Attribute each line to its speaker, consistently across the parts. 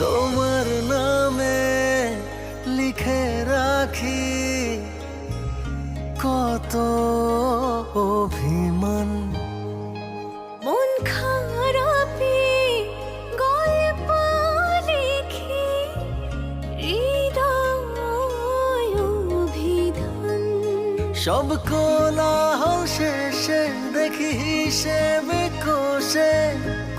Speaker 1: তোমার নামে লিখে রাখি কত অভিমান।
Speaker 2: মন খারাপে গল্প লিখি হৃদয় অভিধান।
Speaker 1: সব কোলাহল শেষে দেখি হিসেবে কোষে,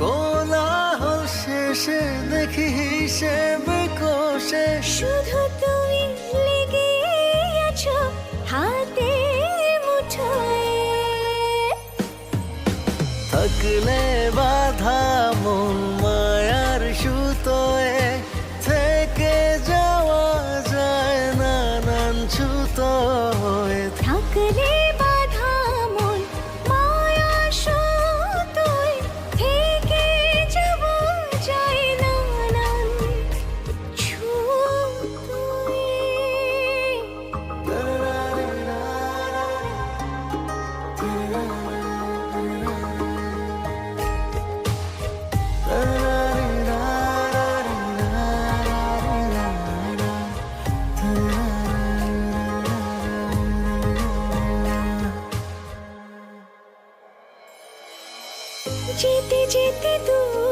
Speaker 1: কোলাহল শেষে দেখি হিসেবে কোষে।
Speaker 2: শুধু তুমি লেগে আছো হাতে মুঠোয়।
Speaker 1: থাকলে বাধা মন মায়ার সুতোয়, থেকে যাওয়া যায় নানান ছুতোয়।
Speaker 2: থাকলে বাধা মন মায়া সুতোয়, থেকে যাব যায় নানান ছুতোয়। যেতে যেতে দূর